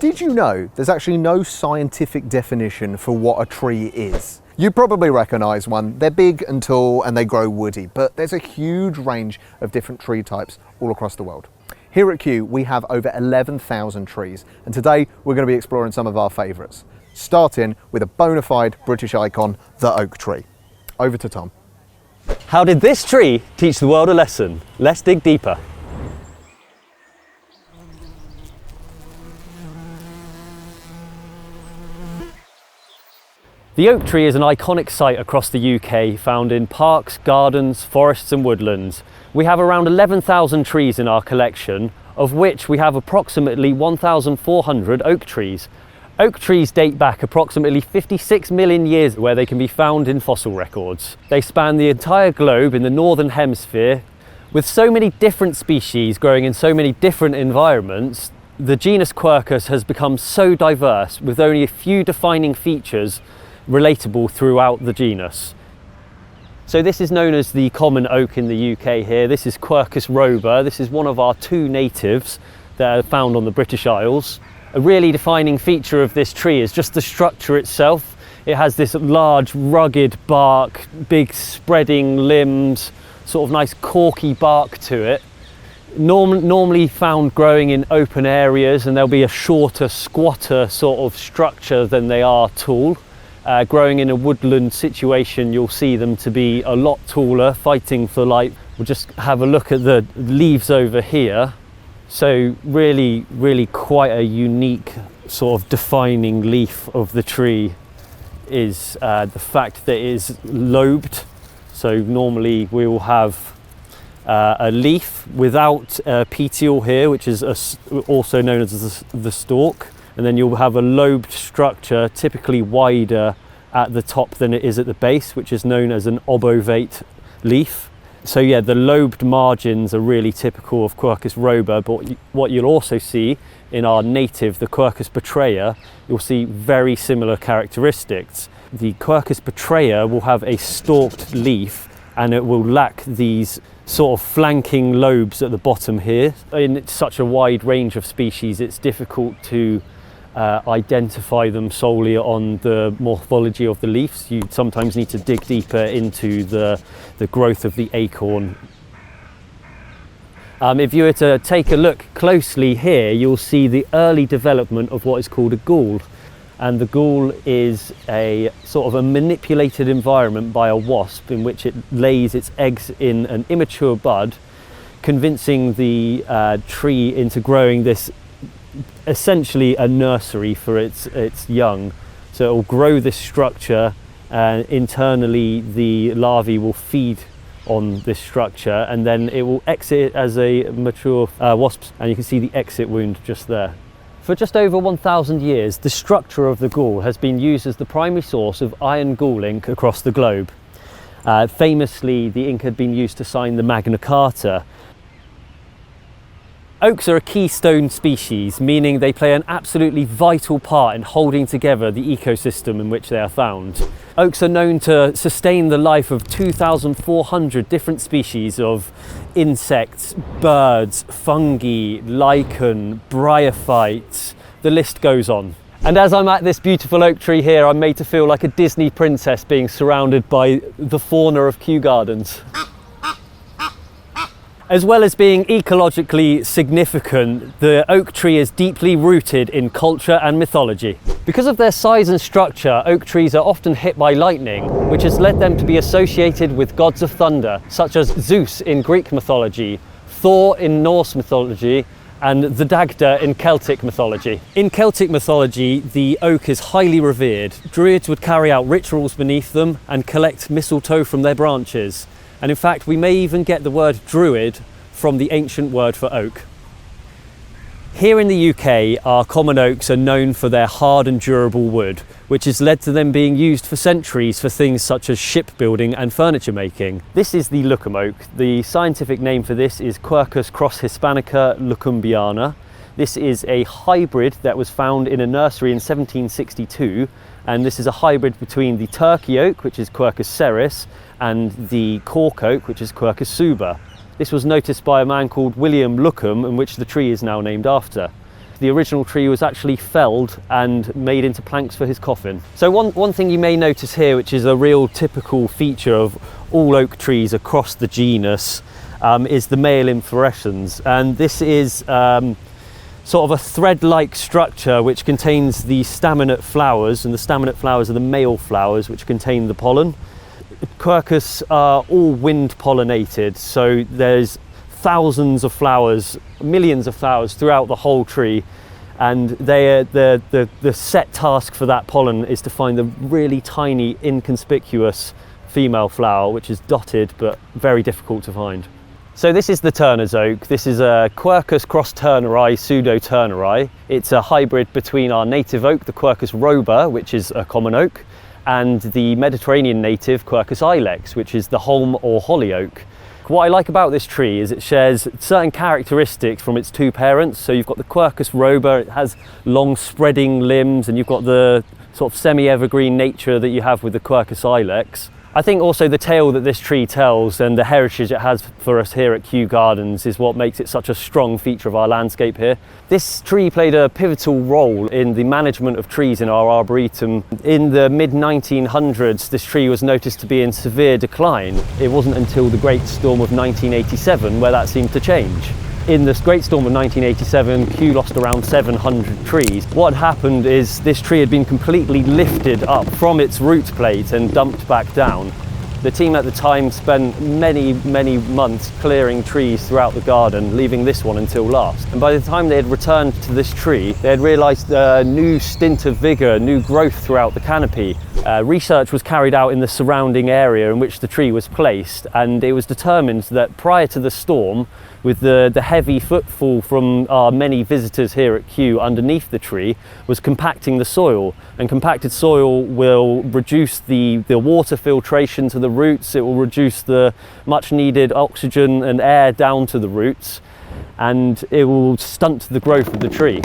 Did you know there's actually no scientific definition for what a tree is? You probably recognise one. They're big and tall and they grow woody, but there's a huge range of different tree types all across the world. Here at Kew, we have over 11,000 trees, and today we're going to be exploring some of our favourites, starting with a bona fide British icon, the oak tree. Over to Tom. How did this tree teach the world a lesson? Let's dig deeper. The oak tree is an iconic site across the UK, found in parks, gardens, forests and woodlands. We have around 11,000 trees in our collection, of which we have approximately 1,400 oak trees. Oak trees date back approximately 56 million years, where they can be found in fossil records. They span the entire globe in the northern hemisphere. With so many different species growing in so many different environments, the genus Quercus has become so diverse, with only a few defining features relatable throughout the genus. So this is known as the common oak in the UK here. This is Quercus robur. This is one of our two natives that are found on the British Isles. A really defining feature of this tree is just the structure itself. It has this large, rugged bark, big spreading limbs, sort of nice corky bark to it. Normally found growing in open areas, and there'll be a shorter, squatter sort of structure than they are tall. Growing in a woodland situation, you'll see them to be a lot taller, fighting for light. We'll just have a look at the leaves over here. So really quite a unique sort of defining leaf of the tree is the fact that it is lobed. So normally we will have a leaf without a petiole here, which is also known as the stalk. And then you'll have a lobed structure, typically wider at the top than it is at the base, which is known as an obovate leaf. So yeah, the lobed margins are really typical of Quercus robur, but what you'll also see in our native, the Quercus petraea, you'll see very similar characteristics. The Quercus petraea will have a stalked leaf, and it will lack these sort of flanking lobes at the bottom here. In such a wide range of species, it's difficult to identify them solely on the morphology of the leaves. You sometimes need to dig deeper into the growth of the acorn. If you were to take a look closely here, you'll see the early development of what is called a gall. And the gall is a sort of a manipulated environment by a wasp in which it lays its eggs in an immature bud, convincing the tree into growing this essentially a nursery for its young. So it will grow this structure, and internally the larvae will feed on this structure, and then it will exit as a mature wasp, and you can see the exit wound just there. For just over 1,000 years, the structure of the gall has been used as the primary source of iron gall ink across the globe. Famously, the ink had been used to sign the Magna Carta. Oaks are a keystone species, meaning they play an absolutely vital part in holding together the ecosystem in which they are found. Oaks are known to sustain the life of 2,400 different species of insects, birds, fungi, lichen, bryophytes, the list goes on. And as I'm at this beautiful oak tree here, I'm made to feel like a Disney princess being surrounded by the fauna of Kew Gardens. As well as being ecologically significant, the oak tree is deeply rooted in culture and mythology. Because of their size and structure, oak trees are often hit by lightning, which has led them to be associated with gods of thunder, such as Zeus in Greek mythology, Thor in Norse mythology, and the Dagda in Celtic mythology. In Celtic mythology, the oak is highly revered. Druids would carry out rituals beneath them and collect mistletoe from their branches. And in fact, we may even get the word druid from the ancient word for oak. Here in the UK, our common oaks are known for their hard and durable wood, which has led to them being used for centuries for things such as shipbuilding and furniture making. This is the Lucum oak. The scientific name for this is Quercus cross-hispanica lucumbiana. This is a hybrid that was found in a nursery in 1762, and this is a hybrid between the Turkey oak, which is Quercus cerris, and the cork oak, which is Quercus suber. This was noticed by a man called William Lucum, in which the tree is now named after. The original tree was actually felled and made into planks for his coffin. So one thing you may notice here, which is a real typical feature of all oak trees across the genus, is the male inflorescence. And this is sort of a thread-like structure which contains the staminate flowers, and the staminate flowers are the male flowers which contain the pollen. Quercus are all wind pollinated, so there's thousands of flowers, millions of flowers throughout the whole tree, and the set task for that pollen is to find the really tiny, inconspicuous female flower, which is dotted but very difficult to find. So this is the Turner's oak. This is a Quercus cross Turneri, pseudo Turneri. It's a hybrid between our native oak, the Quercus robur, which is a common oak, and the Mediterranean native Quercus ilex, which is the holm or holly oak. What I like about this tree is it shares certain characteristics from its two parents. So you've got the Quercus robur, it has long spreading limbs, and you've got the sort of semi-evergreen nature that you have with the Quercus ilex. I think also the tale that this tree tells and the heritage it has for us here at Kew Gardens is what makes it such a strong feature of our landscape here. This tree played a pivotal role in the management of trees in our arboretum. In the mid-1900s, this tree was noticed to be in severe decline. It wasn't until the Great Storm of 1987 where that seemed to change. In this Great Storm of 1987, Kew lost around 700 trees. What had happened is this tree had been completely lifted up from its root plate and dumped back down. The team at the time spent many months clearing trees throughout the garden, leaving this one until last. And by the time they had returned to this tree, they had realised a new stint of vigour, new growth throughout the canopy. Research was carried out in the surrounding area in which the tree was placed, and it was determined that prior to the storm, with the heavy footfall from our many visitors here at Kew underneath the tree, was compacting the soil. And compacted soil will reduce the water filtration to the roots, it will reduce the much needed oxygen and air down to the roots, and it will stunt the growth of the tree.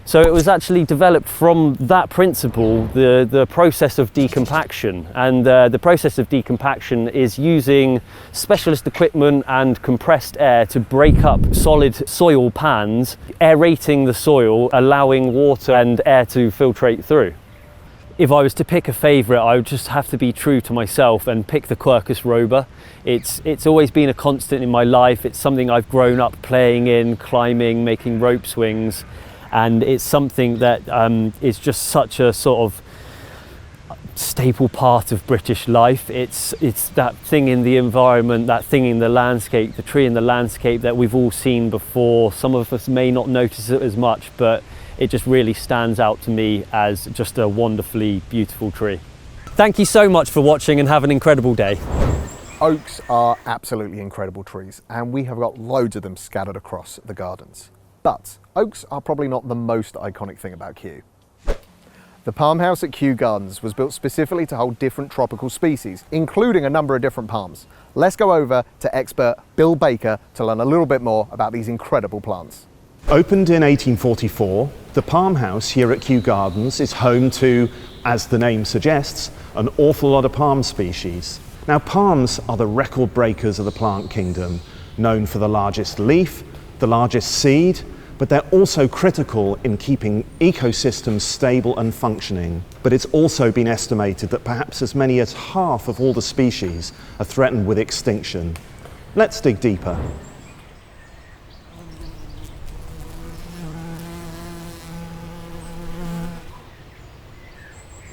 So it was actually developed from that principle, the process of decompaction. And the process of decompaction is using specialist equipment and compressed air to break up solid soil pans, aerating the soil, allowing water and air to filtrate through. If I was to pick a favourite, I would just have to be true to myself and pick the Quercus robur. It's always been a constant in my life. It's something I've grown up playing in, climbing, making rope swings. And it's something that is just such a sort of staple part of British life. It's that thing in the environment, that thing in the landscape, the tree in the landscape that we've all seen before. Some of us may not notice it as much, but it just really stands out to me as just a wonderfully beautiful tree. Thank you so much for watching, and have an incredible day. Oaks are absolutely incredible trees, and we have got loads of them scattered across the gardens. But oaks are probably not the most iconic thing about Kew. The palm house at Kew Gardens was built specifically to hold different tropical species, including a number of different palms. Let's go over to expert Bill Baker to learn a little bit more about these incredible plants. Opened in 1844, the palm house here at Kew Gardens is home to, as the name suggests, an awful lot of palm species. Now, palms are the record breakers of the plant kingdom, known for the largest leaf, the largest seed, but they're also critical in keeping ecosystems stable and functioning. But it's also been estimated that perhaps as many as half of all the species are threatened with extinction. Let's dig deeper.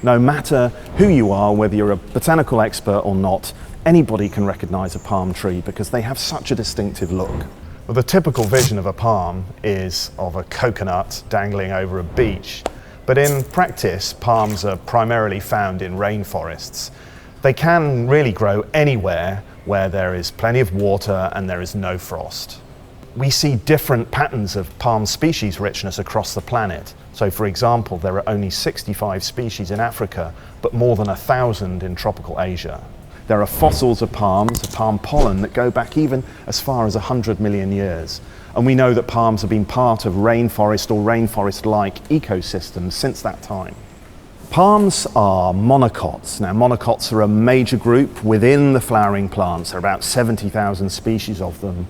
No matter who you are, whether you're a botanical expert or not, anybody can recognize a palm tree because they have such a distinctive look. Well, the typical vision of a palm is of a coconut dangling over a beach, but in practice, palms are primarily found in rainforests. They can really grow anywhere where there is plenty of water and there is no frost. We see different patterns of palm species richness across the planet. So, for example, there are only 65 species in Africa, but more than 1,000 in tropical Asia. There are fossils of palms, of palm pollen, that go back even as far as 100 million years. And we know that palms have been part of rainforest or rainforest-like ecosystems since that time. Palms are monocots. Now, monocots are a major group within the flowering plants. There are about 70,000 species of them.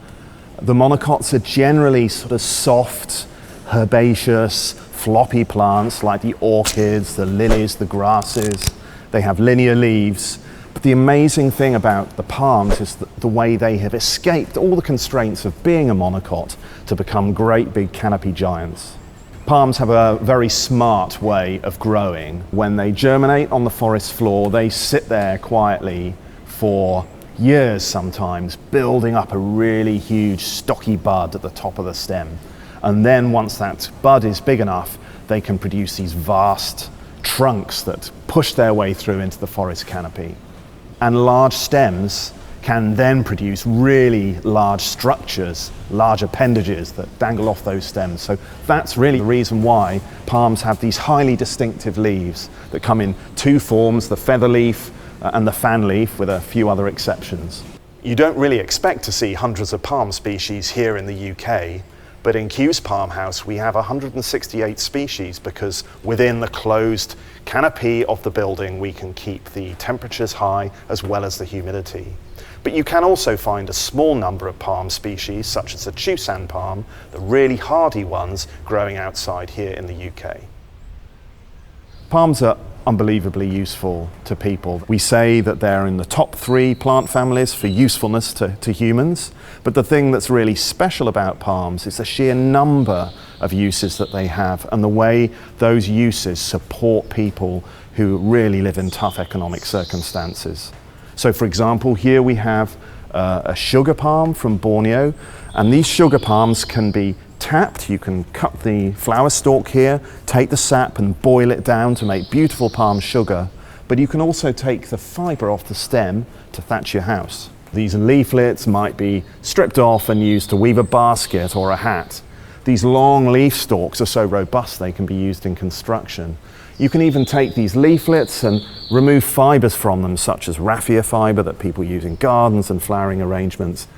The monocots are generally sort of soft, herbaceous, floppy plants like the orchids, the lilies, the grasses. They have linear leaves. But the amazing thing about the palms is the way they have escaped all the constraints of being a monocot to become great big canopy giants. Palms have a very smart way of growing. When they germinate on the forest floor, they sit there quietly for years sometimes, building up a really huge stocky bud at the top of the stem. And then once that bud is big enough, they can produce these vast trunks that push their way through into the forest canopy. And large stems can then produce really large structures, large appendages that dangle off those stems. So that's really the reason why palms have these highly distinctive leaves that come in two forms, the feather leaf and the fan leaf, with a few other exceptions. You don't really expect to see hundreds of palm species here in the UK, but in Kew's Palm House we have 168 species because within the closed canopy of the building we can keep the temperatures high as well as the humidity. But you can also find a small number of palm species, such as the Chusan palm, the really hardy ones growing outside here in the UK. Palms are unbelievably useful to people. We say that they're in the top 3 plant families for usefulness to humans, but the thing that's really special about palms is the sheer number of uses that they have and the way those uses support people who really live in tough economic circumstances. So for example, here we have a sugar palm from Borneo, and these sugar palms can be tapped. You can cut the flower stalk here, take the sap and boil it down to make beautiful palm sugar, but you can also take the fibre off the stem to thatch your house. These leaflets might be stripped off and used to weave a basket or a hat. These long leaf stalks are so robust they can be used in construction. You can even take these leaflets and remove fibres from them, such as raffia fibre that people use in gardens and flowering arrangements.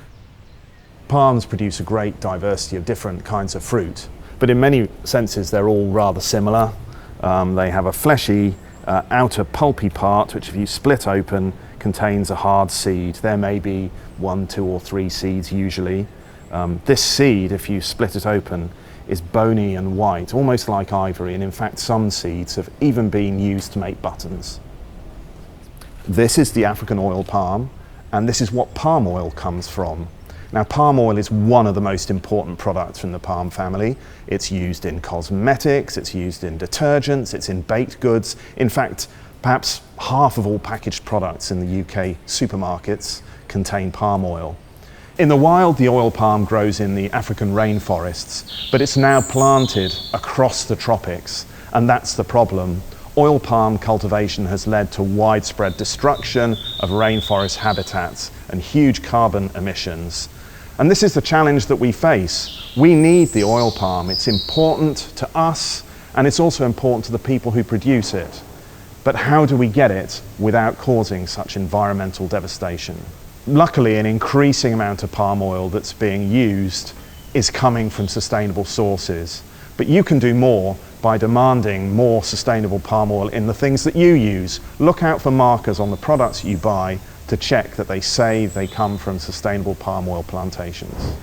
Palms produce a great diversity of different kinds of fruit, but in many senses they're all rather similar. They have a fleshy outer pulpy part, which if you split open contains a hard seed. There may be 1, 2 or 3 seeds usually. This seed, if you split it open, is bony and white, almost like ivory, and in fact some seeds have even been used to make buttons. This is the African oil palm, and this is what palm oil comes from. Now, palm oil is one of the most important products from the palm family. It's used in cosmetics, it's used in detergents, it's in baked goods. In fact, perhaps half of all packaged products in the UK supermarkets contain palm oil. In the wild, the oil palm grows in the African rainforests, but it's now planted across the tropics, and that's the problem. Oil palm cultivation has led to widespread destruction of rainforest habitats and huge carbon emissions. And this is the challenge that we face. We need the oil palm. It's important to us, and it's also important to the people who produce it. But how do we get it without causing such environmental devastation? Luckily, an increasing amount of palm oil that's being used is coming from sustainable sources. But you can do more by demanding more sustainable palm oil in the things that you use. Look out for markers on the products you buy to check that they say they come from sustainable palm oil plantations.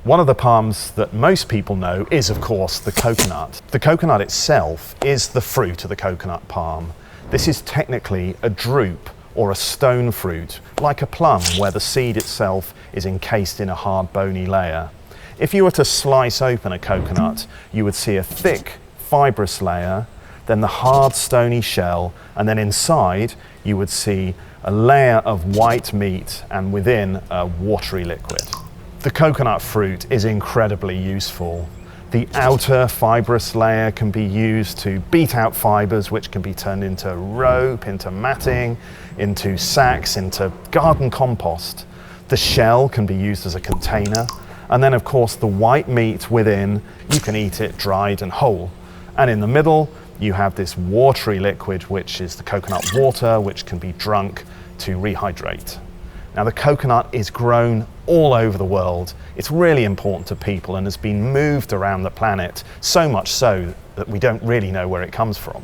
One of the palms that most people know is, of course, the coconut. The coconut itself is the fruit of the coconut palm. This is technically a drupe or a stone fruit, like a plum, where the seed itself is encased in a hard bony layer. If you were to slice open a coconut, you would see a thick fibrous layer, then the hard stony shell, and then inside you would see a layer of white meat and within a watery liquid. The coconut fruit is incredibly useful. The outer fibrous layer can be used to beat out fibres, which can be turned into rope, into matting, into sacks, into garden compost. The shell can be used as a container, and then of course the white meat within, you can eat it dried and whole. And in the middle you have this watery liquid, which is the coconut water, which can be drunk to rehydrate. Now, the coconut is grown all over the world. It's really important to people and has been moved around the planet, so much so that we don't really know where it comes from.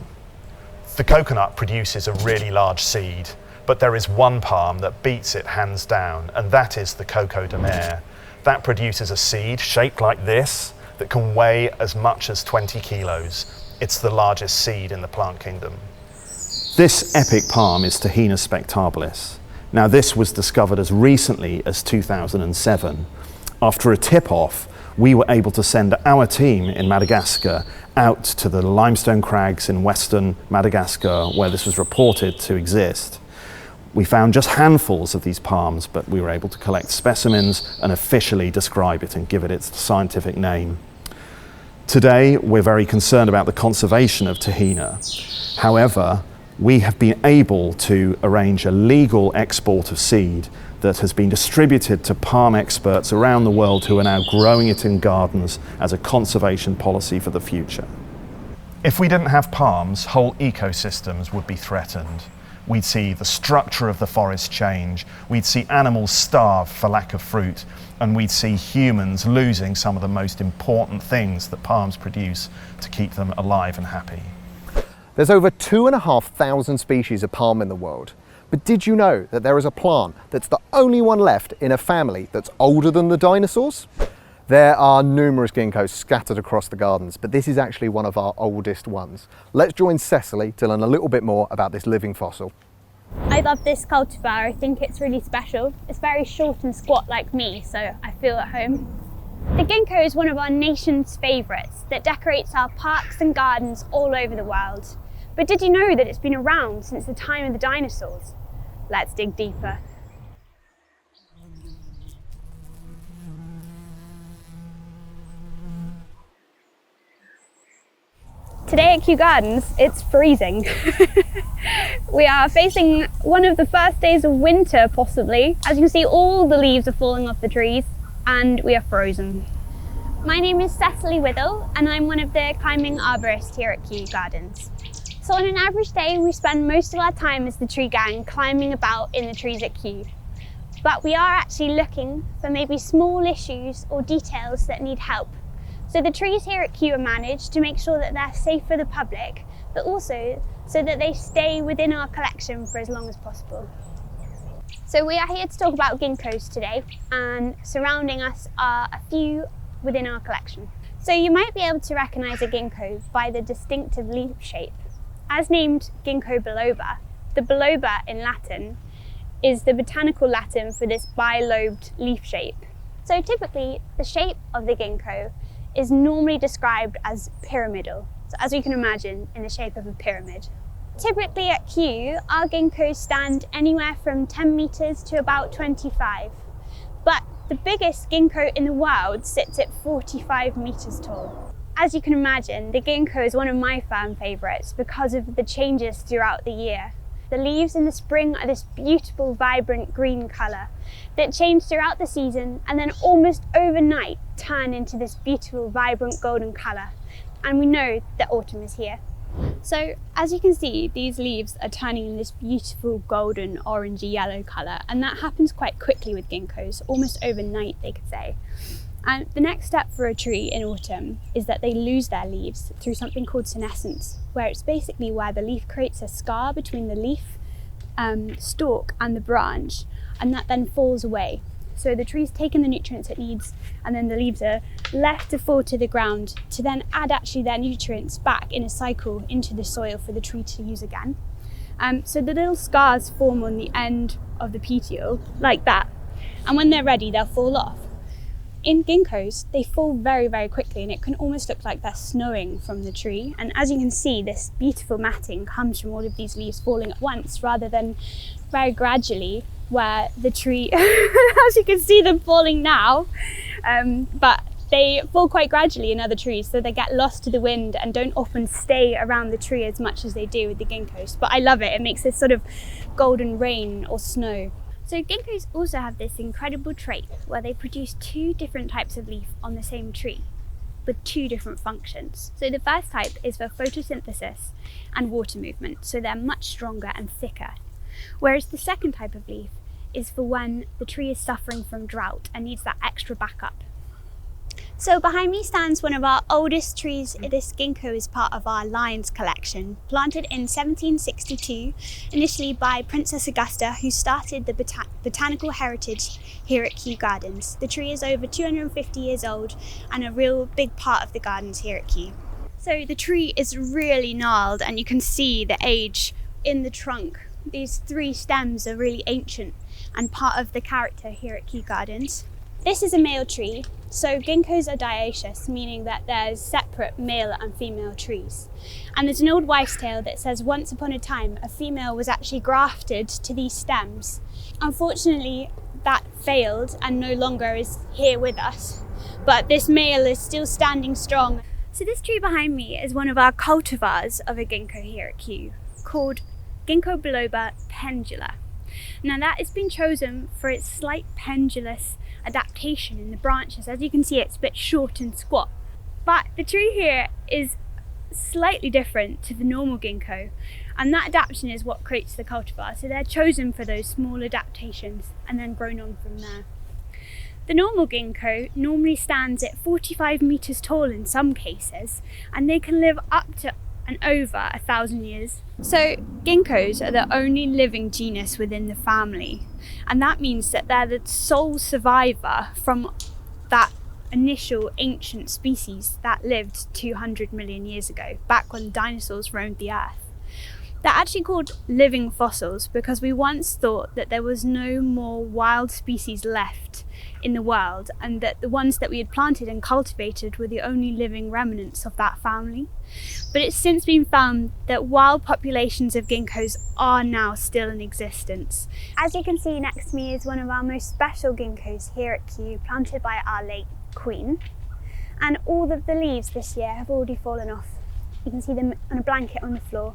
The coconut produces a really large seed, but there is one palm that beats it hands down, and that is the Coco de Mer. That produces a seed shaped like this that can weigh as much as 20 kilos. It's the largest seed in the plant kingdom. This epic palm is Tahina spectabilis. Now this was discovered as recently as 2007. After a tip-off, we were able to send our team in Madagascar out to the limestone crags in western Madagascar where this was reported to exist. We found just handfuls of these palms, but we were able to collect specimens and officially describe it and give it its scientific name. Today, we're very concerned about the conservation of Tahina. However, we have been able to arrange a legal export of seed that has been distributed to palm experts around the world who are now growing it in gardens as a conservation policy for the future. If we didn't have palms, whole ecosystems would be threatened. We'd see the structure of the forest change, we'd see animals starve for lack of fruit, and we'd see humans losing some of the most important things that palms produce to keep them alive and happy. There's over 2,500 species of palm in the world. But did you know that there is a plant that's the only one left in a family that's older than the dinosaurs? There are numerous ginkgos scattered across the gardens, but this is actually one of our oldest ones. Let's join Cecily to learn a little bit more about this living fossil. I love this cultivar. I think it's really special. It's very short and squat like me, so I feel at home. The ginkgo is one of our nation's favourites that decorates our parks and gardens all over the world. But did you know that it's been around since the time of the dinosaurs? Let's dig deeper. Today at Kew Gardens, it's freezing. We are facing one of the first days of winter, possibly. As you can see, all the leaves are falling off the trees and we are frozen. My name is Cecily Whittle and I'm one of the climbing arborists here at Kew Gardens. So on an average day, we spend most of our time as the tree gang climbing about in the trees at Kew. But we are actually looking for maybe small issues or details that need help. So the trees here at Kew are managed to make sure that they're safe for the public, but also so that they stay within our collection for as long as possible. So we are here to talk about ginkgos today, and surrounding us are a few within our collection. So you might be able to recognise a ginkgo by the distinctive leaf shape. As named Ginkgo biloba, the biloba in Latin is the botanical Latin for this bilobed leaf shape. So typically, the shape of the ginkgo is normally described as pyramidal. So as you can imagine, in the shape of a pyramid. Typically at Kew, our ginkgos stand anywhere from 10 metres to about 25. But the biggest ginkgo in the world sits at 45 metres tall. As you can imagine, the ginkgo is one of my fan favourites because of the changes throughout the year. The leaves in the spring are this beautiful, vibrant green colour that change throughout the season and then almost overnight turn into this beautiful, vibrant golden colour. And we know that autumn is here. So as you can see, these leaves are turning in this beautiful golden, orangey yellow colour, and that happens quite quickly with ginkgos, almost overnight they could say. And the next step for a tree in autumn is that they lose their leaves through something called senescence, where it's basically where the leaf creates a scar between the leaf stalk and the branch, and that then falls away. So the tree's taken the nutrients it needs, and then the leaves are left to fall to the ground to then add actually their nutrients back in a cycle into the soil for the tree to use again. So the little scars form on the end of the petiole, like that, and when they're ready, they'll fall off. In ginkgos, they fall very, very quickly, and it can almost look like they're snowing from the tree. And as you can see, this beautiful matting comes from all of these leaves falling at once rather than very gradually, where the tree, as you can see them falling now, but they fall quite gradually in other trees, so they get lost to the wind and don't often stay around the tree as much as they do with the ginkgos. But I love it, it makes this sort of golden rain or snow. So ginkgos also have this incredible trait where they produce two different types of leaf on the same tree with two different functions. So the first type is for photosynthesis and water movement, so they're much stronger and thicker. Whereas the second type of leaf is for when the tree is suffering from drought and needs that extra backup. So behind me stands one of our oldest trees. This ginkgo is part of our Lions collection, planted in 1762, initially by Princess Augusta, who started the botanical heritage here at Kew Gardens. The tree is over 250 years old and a real big part of the gardens here at Kew. So the tree is really gnarled and you can see the age in the trunk. These 3 stems are really ancient and part of the character here at Kew Gardens. This is a male tree, so ginkgos are dioecious, meaning that there's separate male and female trees. And there's an old wives' tale that says once upon a time a female was actually grafted to these stems. Unfortunately, that failed and no longer is here with us, but this male is still standing strong. So this tree behind me is one of our cultivars of a ginkgo here at Kew, called Ginkgo biloba pendula. Now that has been chosen for its slight pendulous adaptation in the branches. As you can see, it's a bit short and squat. But the tree here is slightly different to the normal ginkgo, and that adaptation is what creates the cultivar. So they're chosen for those small adaptations and then grown on from there. The normal ginkgo normally stands at 45 meters tall in some cases, and they can live up to and over 1,000 years. So ginkgos are the only living genus within the family, and that means that they're the sole survivor from that initial ancient species that lived 200 million years ago, back when dinosaurs roamed the earth. They're actually called living fossils because we once thought that there was no more wild species left in the world, and that the ones that we had planted and cultivated were the only living remnants of that family. But it's since been found that wild populations of ginkgos are now still in existence. As you can see next to me is one of our most special ginkgos here at Kew, planted by our late Queen. And all of the leaves this year have already fallen off. You can see them on a blanket on the floor.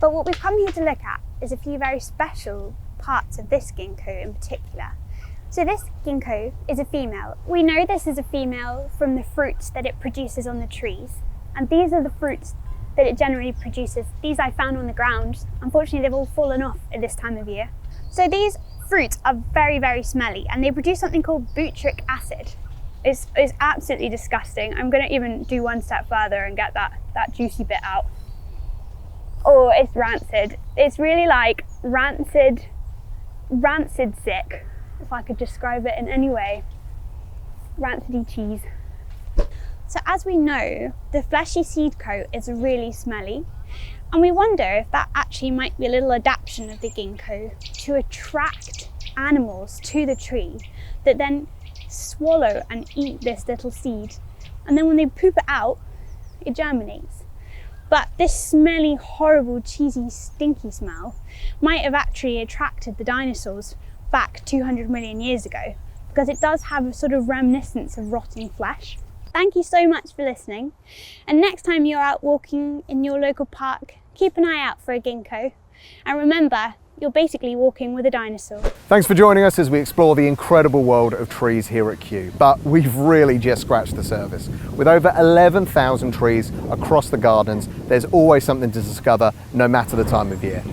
But what we've come here to look at is a few very special parts of this ginkgo in particular. So this ginkgo is a female. We know this is a female from the fruits that it produces on the trees. And these are the fruits that it generally produces. These I found on the ground. Unfortunately, they've all fallen off at this time of year. So these fruits are very, very smelly, and they produce something called butyric acid. It's absolutely disgusting. I'm gonna even do one step further and get that juicy bit out. Oh, it's rancid. It's really like rancid sick, if I could describe it in any way. Rancidy cheese. So as we know, the fleshy seed coat is really smelly, and we wonder if that actually might be a little adaptation of the ginkgo to attract animals to the tree that then swallow and eat this little seed, and then when they poop it out, it germinates. But this smelly, horrible, cheesy, stinky smell might have actually attracted the dinosaurs back 200 million years ago, because it does have a sort of reminiscence of rotting flesh. Thank you so much for listening, and next time you're out walking in your local park, keep an eye out for a ginkgo, and remember, you're basically walking with a dinosaur. Thanks for joining us as we explore the incredible world of trees here at Kew. But we've really just scratched the surface. With over 11,000 trees across the gardens, there's always something to discover, no matter the time of year.